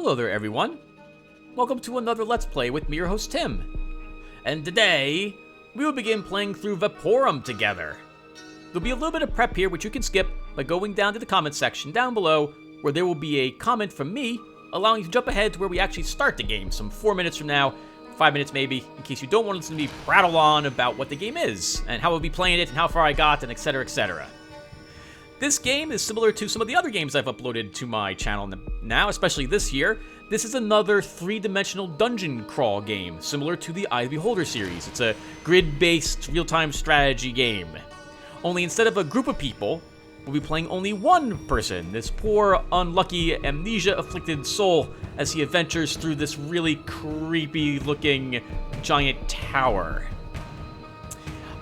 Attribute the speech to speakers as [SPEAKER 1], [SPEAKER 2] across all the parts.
[SPEAKER 1] Hello there everyone, welcome to another Let's Play with me, your host Tim. And today, we will begin playing through Vaporum together. There'll be a little bit of prep here which you can skip by going down to the comment section down below, where there will be a comment from me, allowing you to jump ahead to where we actually start the game, some 4 minutes from now, 5 minutes maybe, in case you don't want to listen to me prattle on about what the game is, and how we'll be playing it, and how far I got, and etc, etc. This game is similar to some of the other games I've uploaded to my channel now, especially this year. This is another three-dimensional dungeon crawl game, similar to the Eye of the Beholder series. It's a grid-based, real-time strategy game. Only instead of a group of people, we'll be playing only one person, this poor, unlucky, amnesia-afflicted soul, as he adventures through this really creepy-looking giant tower.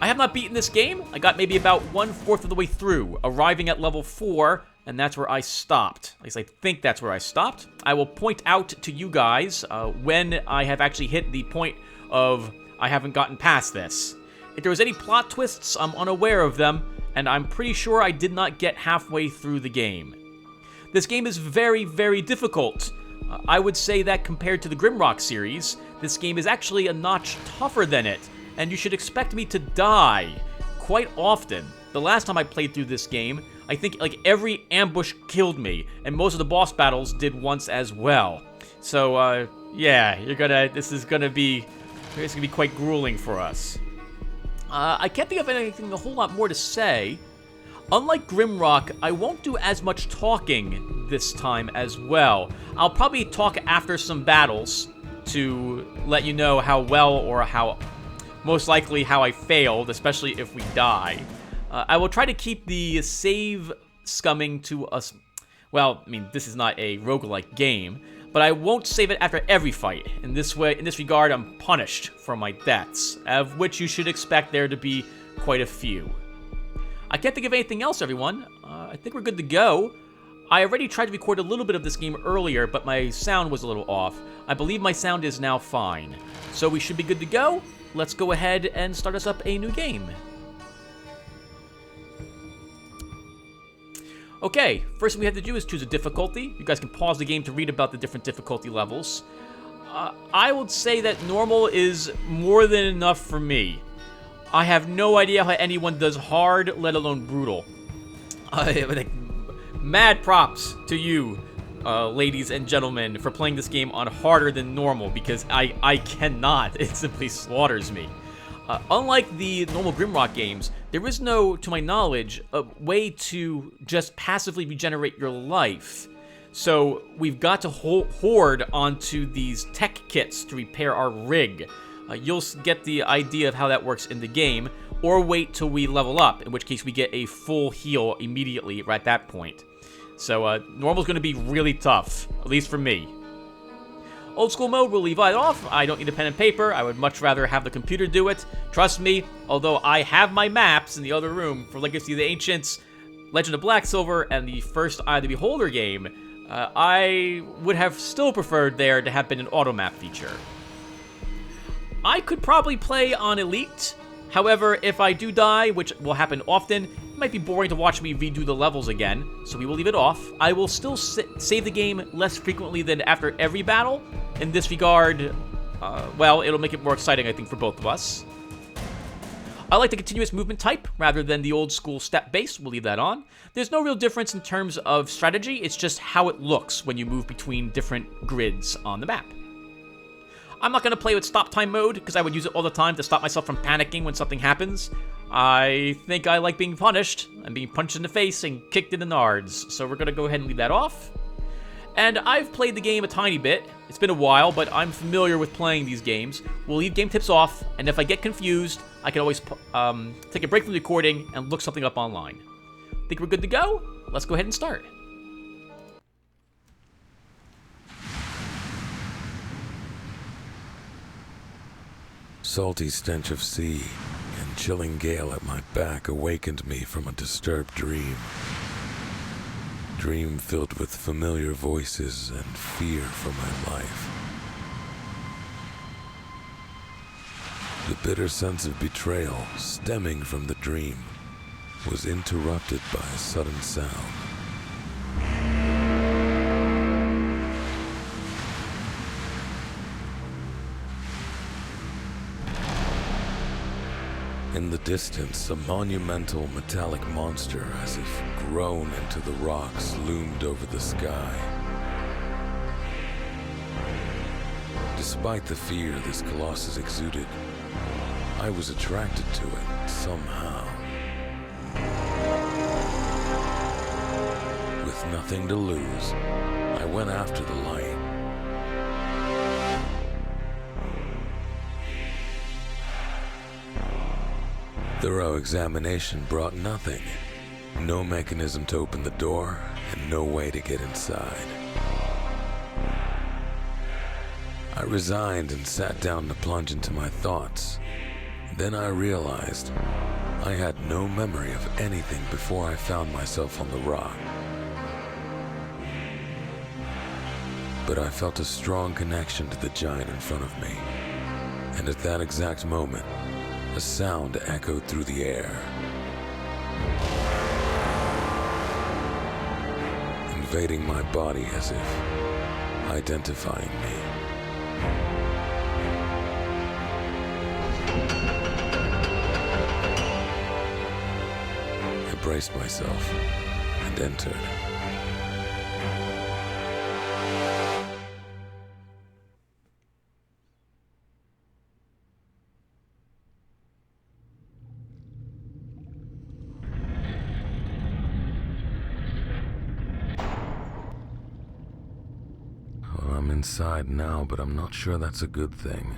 [SPEAKER 1] I have not beaten this game. I got maybe about 1/4 of the way through, arriving at level 4, and that's where I stopped. At least I think that's where I stopped. I will point out to you guys when I have actually hit the point of I haven't gotten past this. If there was any plot twists, I'm unaware of them, and I'm pretty sure I did not get halfway through the game. This game is very, very difficult. I would say that compared to the Grimrock series, this game is actually a notch tougher than it. And you should expect me to die quite often. The last time I played through this game, I think like every ambush killed me, and most of the boss battles did once as well. So yeah, this is gonna be quite grueling for us. I can't think of anything a whole lot more to say. Unlike Grimrock, I won't do as much talking this time as well. I'll probably talk after some battles to let you know how well or how most likely how I failed, especially if we die. I will try to keep the save scumming to us. Well, I mean, this is not a roguelike game, but I won't save it after every fight. In this regard, I'm punished for my deaths, of which you should expect there to be quite a few. I can't think of anything else, everyone. I think we're good to go. I already tried to record a little bit of this game earlier, but my sound was a little off. I believe my sound is now fine. So we should be good to go. Let's go ahead and start us up a new game. Okay, first thing we have to do is choose a difficulty. You guys can pause the game to read about the different difficulty levels. I would say that normal is more than enough for me. I have no idea how anyone does hard, let alone brutal. Mad props to you, ladies and gentlemen, for playing this game on harder than normal, because I cannot. It simply slaughters me. Unlike the normal Grimrock games, there is no, to my knowledge, a way to just passively regenerate your life. So we've got to hoard onto these tech kits to repair our rig. You'll get the idea of how that works in the game, or wait till we level up, in which case we get a full heal immediately right at that point. So, normal's gonna be really tough, at least for me. Old school mode, we'll leave it off. I don't need a pen and paper. I would much rather have the computer do it. Trust me, although I have my maps in the other room for Legacy of the Ancients, Legend of Black Silver, and the first Eye of the Beholder game, I would have still preferred there to have been an auto map feature. I could probably play on Elite. However, if I do die, which will happen often, it might be boring to watch me redo the levels again, so we will leave it off. I will still save the game less frequently than after every battle. In this regard, well, it'll make it more exciting, I think, for both of us. I like the continuous movement type rather than the old school step-based. We'll leave that on. There's no real difference in terms of strategy. It's just how it looks when you move between different grids on the map. I'm not going to play with stop time mode, because I would use it all the time to stop myself from panicking when something happens. I think I like being punished, and being punched in the face and kicked in the nards, so we're going to go ahead and leave that off. And I've played the game a tiny bit. It's been a while, but I'm familiar with playing these games. We'll leave game tips off, and if I get confused, I can always take a break from the recording and look something up online. Think we're good to go? Let's go ahead and start.
[SPEAKER 2] Salty stench of sea and chilling gale at my back awakened me from a disturbed dream. Dream filled with familiar voices and fear for my life. The bitter sense of betrayal stemming from the dream was interrupted by a sudden sound. In the distance, a monumental metallic monster, as if grown into the rocks, loomed over the sky. Despite the fear this colossus exuded, I was attracted to it somehow. With nothing to lose, I went after the light. Thorough examination brought nothing. No mechanism to open the door, and no way to get inside. I resigned and sat down to plunge into my thoughts. Then I realized I had no memory of anything before I found myself on the rock. But I felt a strong connection to the giant in front of me. And at that exact moment, a sound echoed through the air. Invading my body as if identifying me. I braced myself and entered. Well, I'm inside now, but I'm not sure that's a good thing.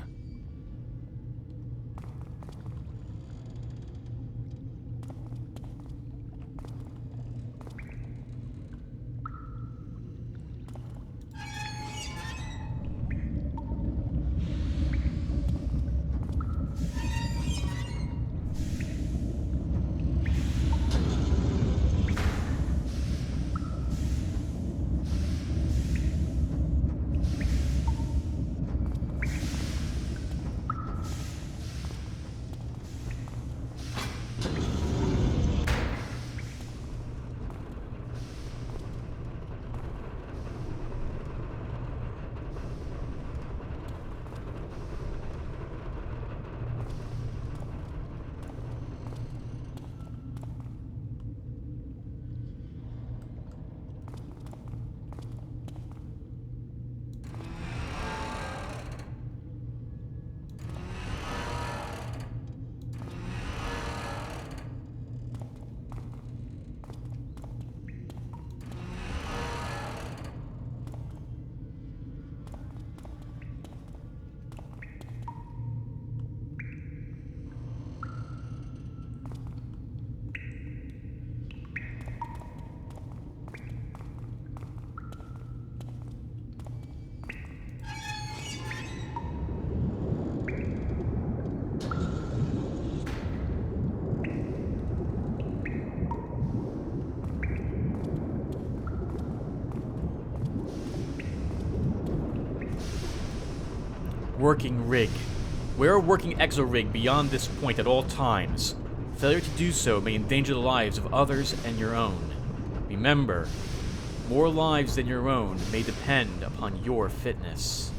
[SPEAKER 1] Working rig. Wear a working exo-rig beyond this point at all times. Failure to do so may endanger the lives of others and your own. Remember, more lives than your own may depend upon your fitness.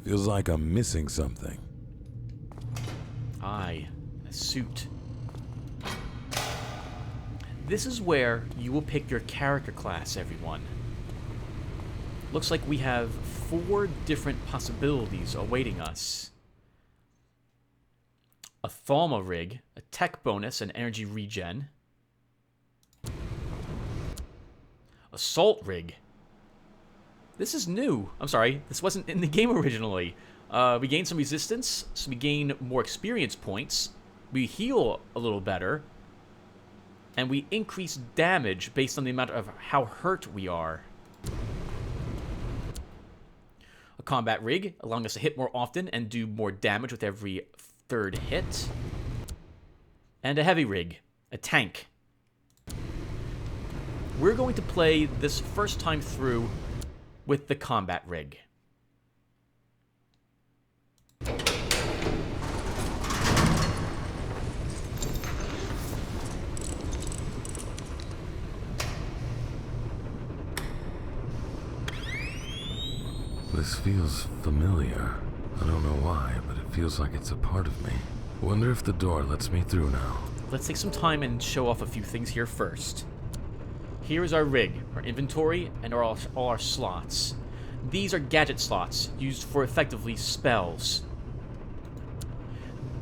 [SPEAKER 2] Feels like I'm missing something.
[SPEAKER 1] Aye, a suit. This is where you will pick your character class, everyone. Looks like we have 4 different possibilities awaiting us. A Thalma rig, a tech bonus and energy regen. Assault rig. This is new. I'm sorry, this wasn't in the game originally. We gain some resistance, so we gain more experience points. We heal a little better. And we increase damage based on the amount of how hurt we are. A combat rig, allowing us to hit more often and do more damage with every 3rd hit. And a heavy rig, a tank. We're going to play this first time through with the combat rig.
[SPEAKER 2] This feels familiar. I don't know why, but it feels like it's a part of me. Wonder if the door lets me through now.
[SPEAKER 1] Let's take some time and show off a few things here first. Here is our rig, our inventory, and all our slots. These are gadget slots used for effectively spells.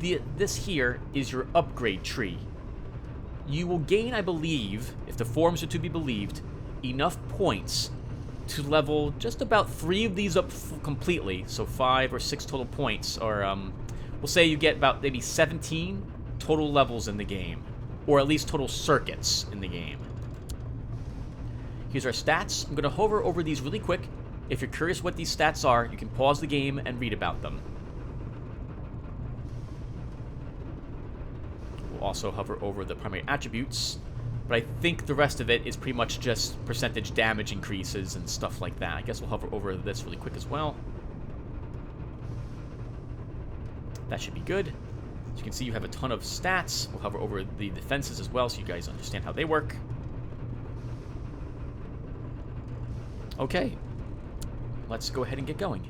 [SPEAKER 1] This here is your upgrade tree. You will gain, I believe, if the forms are to be believed, enough points to level just about 3 of these up completely. So 5 or 6 total points, or we'll say you get about maybe 17 total levels in the game, or at least total circuits in the game. Here's our stats. I'm going to hover over these really quick. If you're curious what these stats are, you can pause the game and read about them. We'll also hover over the primary attributes, but I think the rest of it is pretty much just percentage damage increases and stuff like that. I guess we'll hover over this really quick as well. That should be good. As you can see, you have a ton of stats. We'll hover over the defenses as well so you guys understand how they work. Okay, let's go ahead and get going.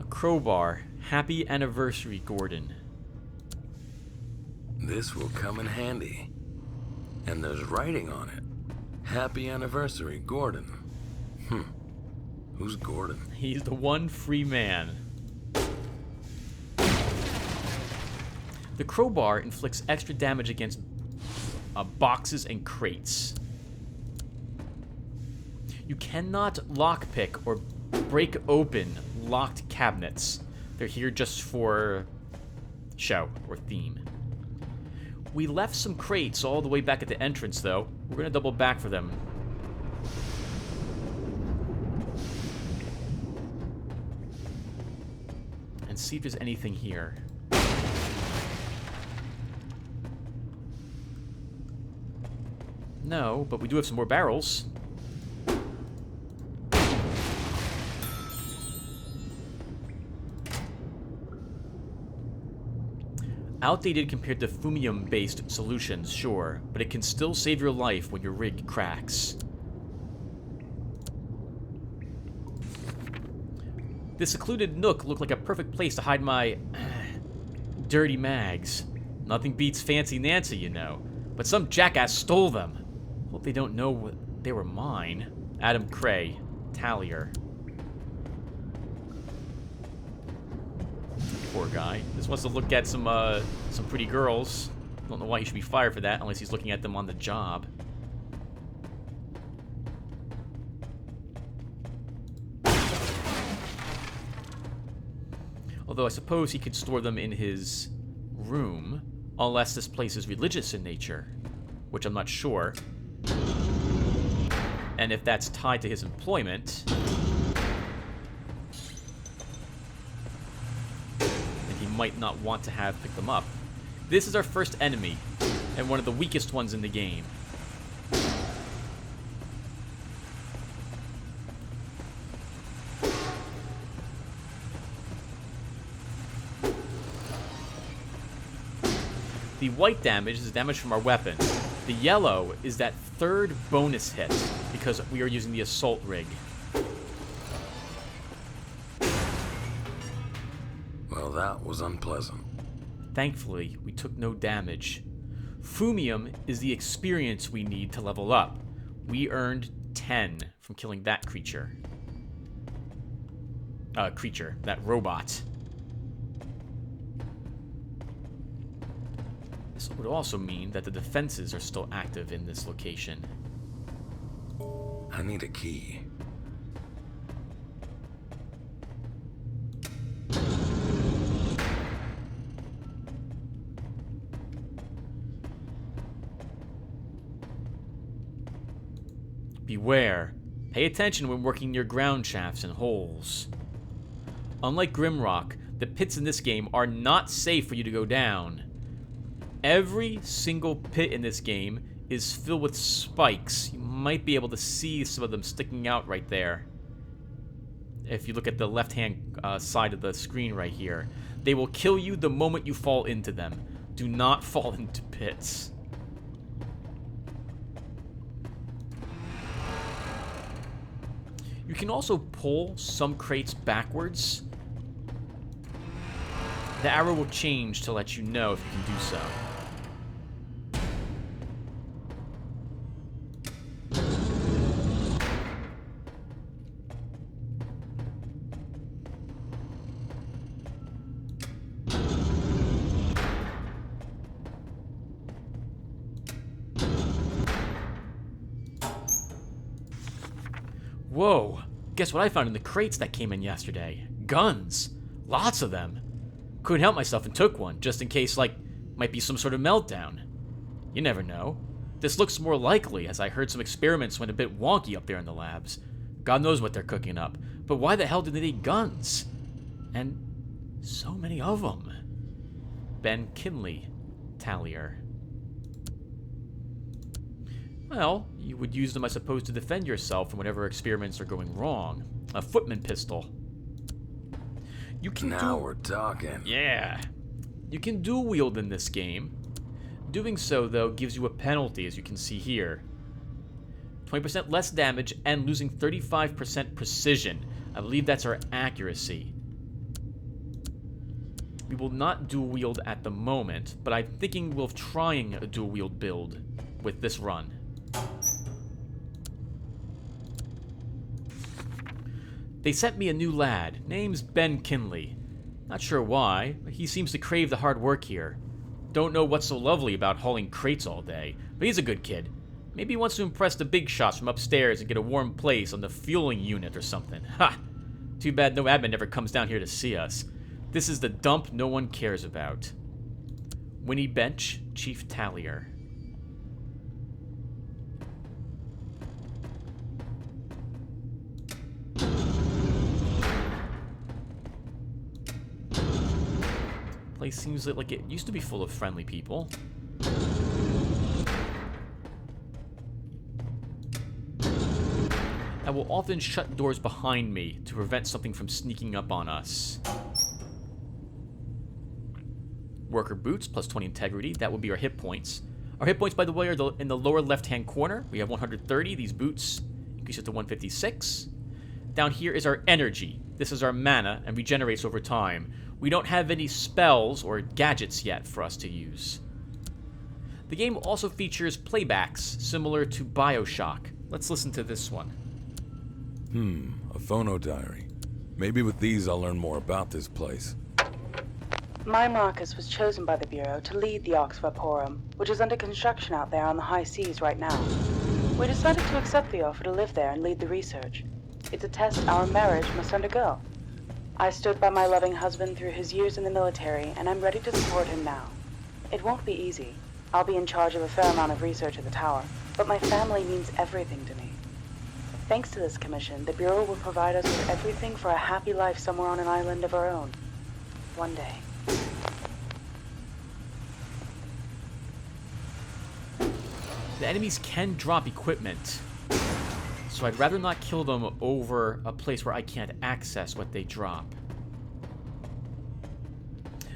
[SPEAKER 1] Crowbar. Happy anniversary, Gordon.
[SPEAKER 2] This will come in handy. And there's writing on it. Happy anniversary, Gordon. Who's Gordon?
[SPEAKER 1] He's the one free man. The crowbar inflicts extra damage against boxes and crates. You cannot lockpick or break open locked cabinets. They're here just for show or theme. We left some crates all the way back at the entrance, though. We're gonna double back for them. And see if there's anything here. No, but we do have some more barrels. Outdated compared to fumium-based solutions, sure, but it can still save your life when your rig cracks. This secluded nook looked like a perfect place to hide my dirty mags. Nothing beats Fancy Nancy, you know, but some jackass stole them. Hope they don't know they were mine. Adam Cray, Tallier. Poor guy. Just wants to look at some pretty girls. Don't know why he should be fired for that, unless he's looking at them on the job. Although I suppose he could store them in his room, unless this place is religious in nature, which I'm not sure. And if that's tied to his employment, might not want to have picked them up. This is our first enemy, and one of the weakest ones in the game. The white damage is damage from our weapon. The yellow is that third bonus hit, because we are using the assault rig.
[SPEAKER 2] That was unpleasant.
[SPEAKER 1] Thankfully, we took no damage. Fumium is the experience we need to level up. We earned 10 from killing that creature. That robot. This would also mean that the defenses are still active in this location.
[SPEAKER 2] I need a key.
[SPEAKER 1] Beware. Pay attention when working near ground shafts and holes. Unlike Grimrock, the pits in this game are not safe for you to go down. Every single pit in this game is filled with spikes. You might be able to see some of them sticking out right there. If you look at the left-hand side of the screen right here. They will kill you the moment you fall into them. Do not fall into pits. You can also pull some crates backwards. The arrow will change to let you know if you can do so. Whoa, guess what I found in the crates that came in yesterday? Guns. Lots of them. Couldn't help myself and took one, just in case, might be some sort of meltdown. You never know. This looks more likely, as I heard some experiments went a bit wonky up there in the labs. God knows what they're cooking up, but why the hell do they need guns? And so many of them. Ben Kinley, Tallier. Well, you would use them, I suppose, to defend yourself from whatever experiments are going wrong. A footman pistol. You can
[SPEAKER 2] Now we're talking.
[SPEAKER 1] Yeah. You can dual wield in this game. Doing so, though, gives you a penalty, as you can see here. 20% less damage and losing 35% precision. I believe that's our accuracy. We will not dual wield at the moment, but I'm thinking of trying a dual wield build with this run. They sent me a new lad. Name's Ben Kinley. Not sure why, but he seems to crave the hard work here. Don't know what's so lovely about hauling crates all day, but he's a good kid. Maybe he wants to impress the big shots from upstairs and get a warm place on the fueling unit or something. Ha! Too bad no admin ever comes down here to see us. This is the dump no one cares about. Winnie Bench, Chief Tallier. Place seems like it used to be full of friendly people. I will often shut doors behind me to prevent something from sneaking up on us. Worker boots, plus 20 integrity. That would be our hit points. Our hit points, by the way, are in the lower left-hand corner. We have 130. These boots increase it to 156. Down here is our energy. This is our mana and regenerates over time. We don't have any spells or gadgets yet for us to use. The game also features playbacks similar to BioShock. Let's listen to this one.
[SPEAKER 2] A phono diary. Maybe with these I'll learn more about this place.
[SPEAKER 3] My Marcus was chosen by the Bureau to lead the Vaporum, which is under construction out there on the high seas right now. We decided to accept the offer to live there and lead the research. It's a test our marriage must undergo. I stood by my loving husband through his years in the military, and I'm ready to support him now. It won't be easy. I'll be in charge of a fair amount of research at the tower, but my family means everything to me. Thanks to this commission, the Bureau will provide us with everything for a happy life somewhere on an island of our own. One day.
[SPEAKER 1] The enemies can drop equipment, so I'd rather not kill them over a place where I can't access what they drop.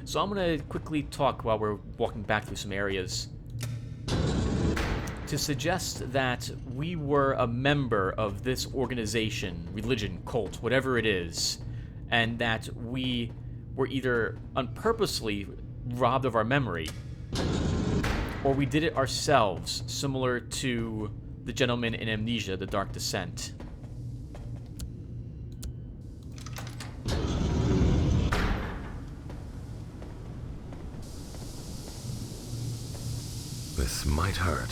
[SPEAKER 1] So I'm going to quickly talk while we're walking back through some areas to suggest that we were a member of this organization, religion, cult, whatever it is, and that we were either unpurposely robbed of our memory, or we did it ourselves, similar to the gentleman in Amnesia, The Dark Descent.
[SPEAKER 2] This might hurt.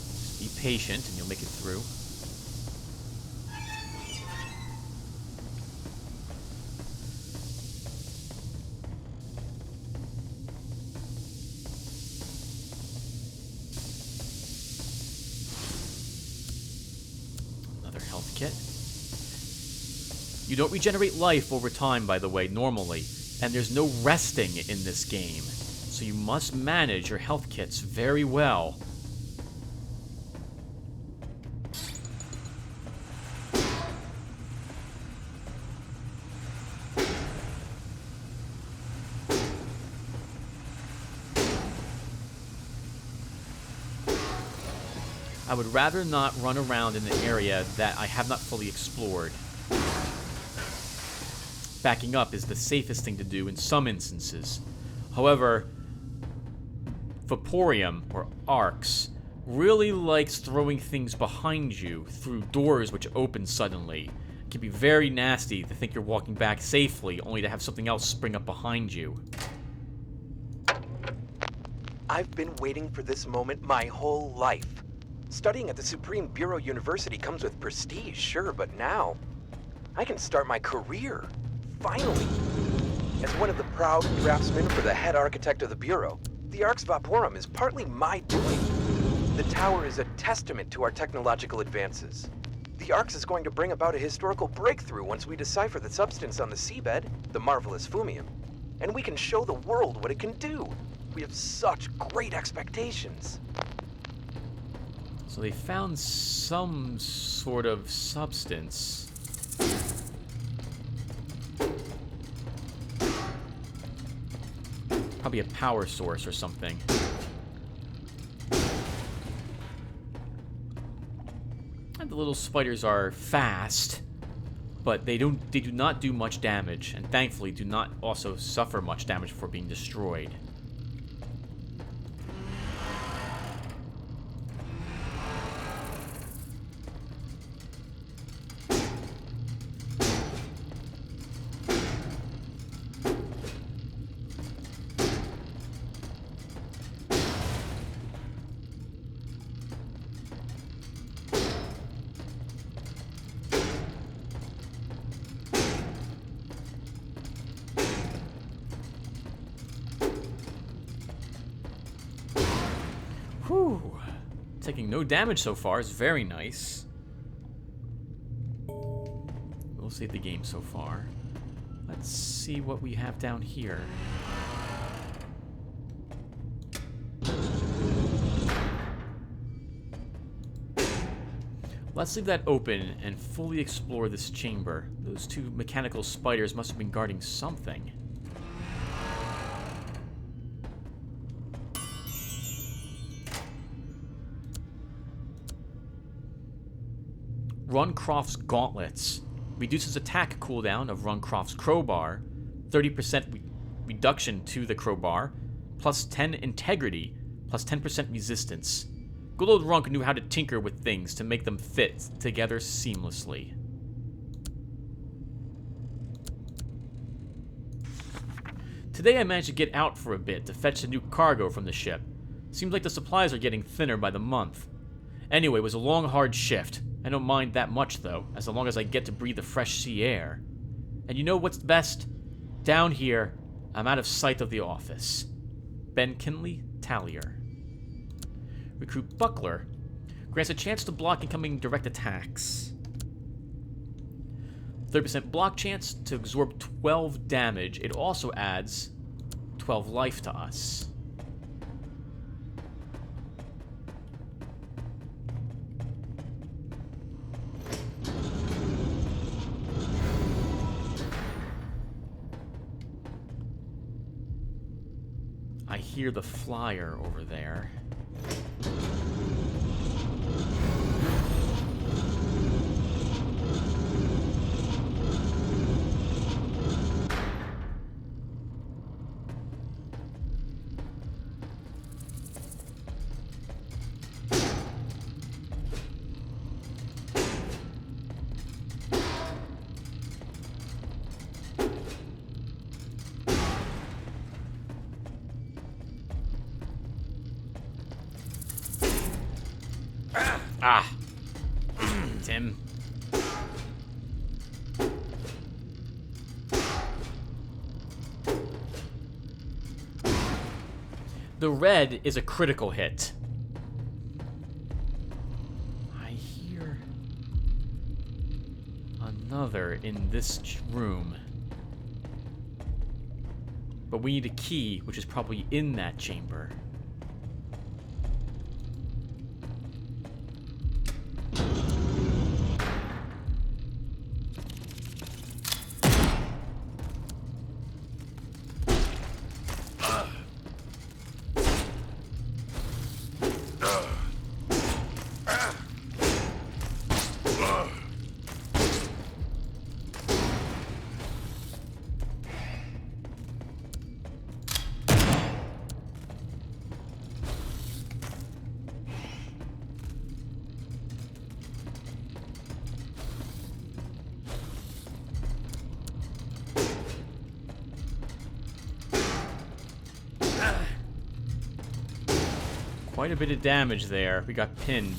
[SPEAKER 1] Just be patient and you'll make it through. health kit. You don't regenerate life over time, by the way, normally, and there's no resting in this game, so you must manage your health kits very well. I would rather not run around in an area that I have not fully explored. Backing up is the safest thing to do in some instances. However, Vaporum, or Arcs, really likes throwing things behind you through doors which open suddenly. It can be very nasty to think you're walking back safely, only to have something else spring up behind you.
[SPEAKER 4] I've been waiting for this moment my whole life. Studying at the Supreme Bureau University comes with prestige, sure, but now I can start my career, finally. As one of the proud draftsmen for the head architect of the Bureau, the Arx Vaporum is partly my doing. The tower is a testament to our technological advances. The Arx is going to bring about a historical breakthrough once we decipher the substance on the seabed, the marvelous fumium, and we can show the world what it can do. We have such great expectations.
[SPEAKER 1] So they found some sort of substance. Probably a power source or something. And the little spiders are fast, but they do not do much damage, and thankfully do not also suffer much damage before being destroyed. Whew. Taking no damage so far is very nice. We'll save the game so far. Let's see what we have down here. Let's leave that open and fully explore this chamber. Those two mechanical spiders must have been guarding something. Runcroft's Gauntlets. Reduces attack cooldown of Runcroft's Crowbar. 30% reduction to the crowbar. Plus 10 integrity. Plus 10% resistance. Good old Runk knew how to tinker with things to make them fit together seamlessly. Today I managed to get out for a bit to fetch a new cargo from the ship. Seems like the supplies are getting thinner by the month. Anyway, it was a long, hard shift. I don't mind that much, though, as long as I get to breathe the fresh sea air. And you know what's best? Down here, I'm out of sight of the office. Ben Kinley, Tallier. Recruit Buckler. Grants a chance to block incoming direct attacks. 30% block chance to absorb 12 damage. It also adds 12 life to us. I hear the flyer over there. Ah! Tim. The red is a critical hit. I hear... another in this room. But we need a key, which is probably in that chamber. Quite a bit of damage there. We got pinned.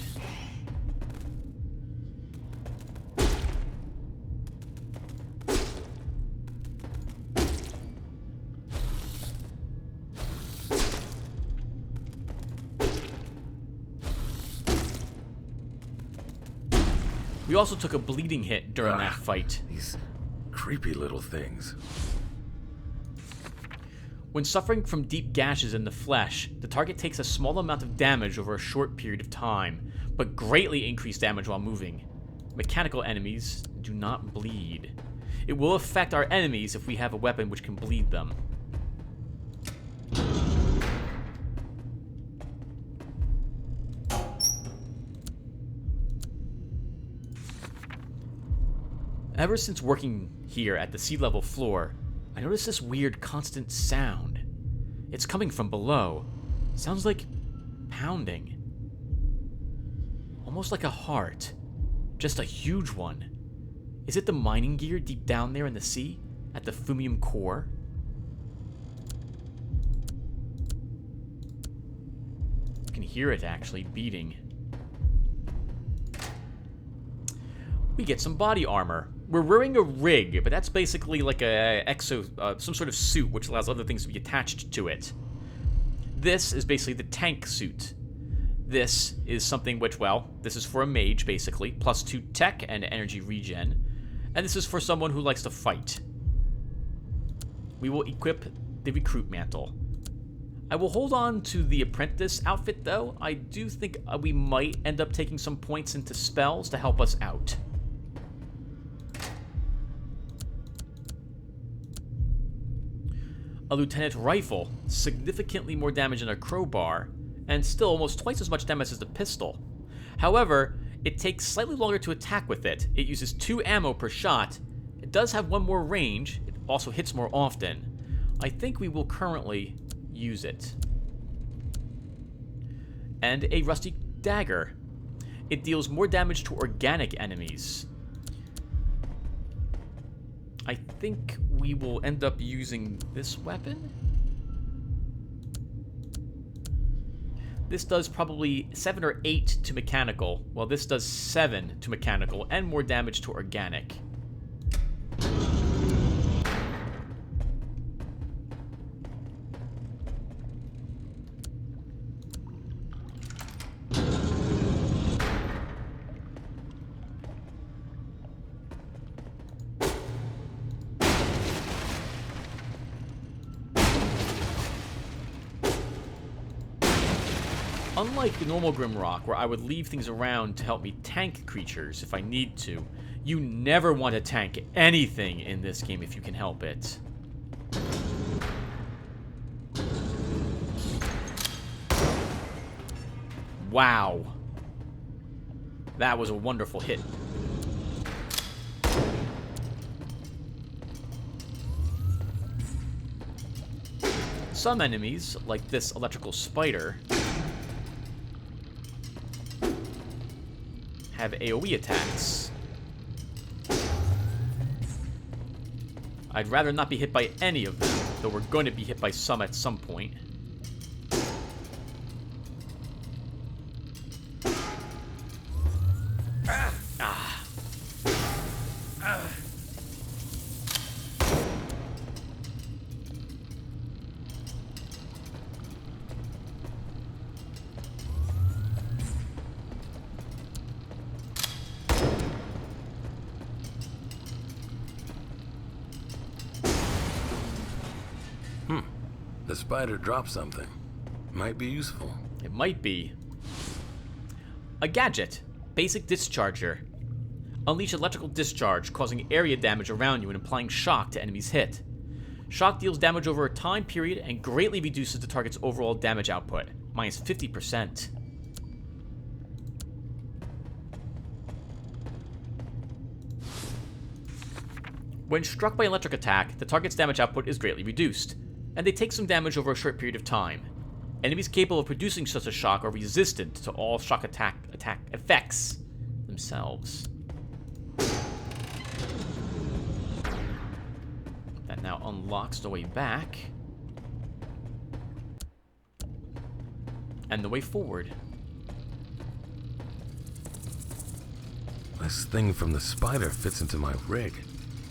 [SPEAKER 1] We also took a bleeding hit during that fight.
[SPEAKER 2] These creepy little things.
[SPEAKER 1] When suffering from deep gashes in the flesh, the target takes a small amount of damage over a short period of time, but greatly increased damage while moving. Mechanical enemies do not bleed. It will affect our enemies if we have a weapon which can bleed them. Ever since working here at the sea level floor, I noticed this weird constant sound. It's coming from below. Sounds like pounding. Almost like a heart. Just a huge one. Is it the mining gear deep down there in the sea? At the Fumium core? You can hear it actually beating. We get some body armor. We're wearing a rig, but that's basically like a some sort of suit which allows other things to be attached to it. This is basically the tank suit. This is something which, well, this is for a mage basically, +2 tech and energy regen. And this is for someone who likes to fight. We will equip the recruit mantle. I will hold on to the apprentice outfit though. I do think we might end up taking some points into spells to help us out. A lieutenant rifle, significantly more damage than a crowbar, and still almost twice as much damage as the pistol. However, it takes slightly longer to attack with it. It uses 2 ammo per shot. It does have 1 more range. It also hits more often. I think we will currently use it. And a rusty dagger. It deals more damage to organic enemies. I think we will end up using this weapon. This does probably 7 or 8 to mechanical, while this does 7 to mechanical and more damage to organic. Unlike the normal Grimrock, where I would leave things around to help me tank creatures if I need to, you never want to tank anything in this game if you can help it. Wow. That was a wonderful hit. Some enemies, like this electrical spider, have AoE attacks. I'd rather not be hit by any of them, though we're going to be hit by some at some point.
[SPEAKER 2] The spider dropped something. Might be useful.
[SPEAKER 1] It might be. A gadget. Basic discharger. Unleash electrical discharge, causing area damage around you and applying shock to enemies hit. Shock deals damage over a time period and greatly reduces the target's overall damage output, minus 50%. When struck by electric attack, the target's damage output is greatly reduced, and they take some damage over a short period of time. Enemies capable of producing such a shock are resistant to all shock attack effects themselves. That now unlocks the way back. And the way forward.
[SPEAKER 2] This thing from the spider fits into my rig.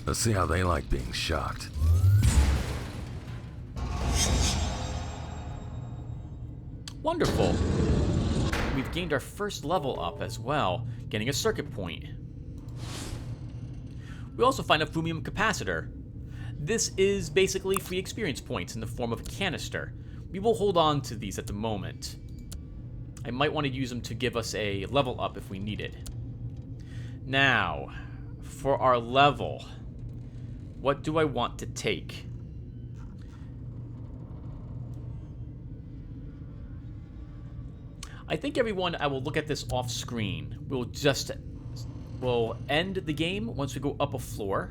[SPEAKER 2] Let's see how they like being shocked.
[SPEAKER 1] Wonderful. We've gained our first level up as well, getting a circuit point. We also find a Fumium capacitor. This is basically free experience points in the form of a canister. We will hold on to these at the moment. I might want to use them to give us a level up if we need it. Now, for our level, what do I want to take? I think, everyone, I will look at this off screen. We'll end the game once we go up a floor.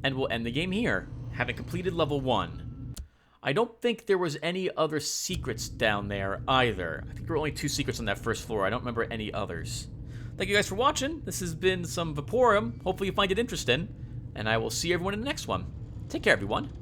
[SPEAKER 1] And we'll end the game here, having completed level 1. I don't think there was any other secrets down there either. I think there were only 2 secrets on that first floor. I don't remember any others. Thank you guys for watching. This has been some Vaporum. Hopefully you find it interesting. And I will see everyone in the next one. Take care, everyone.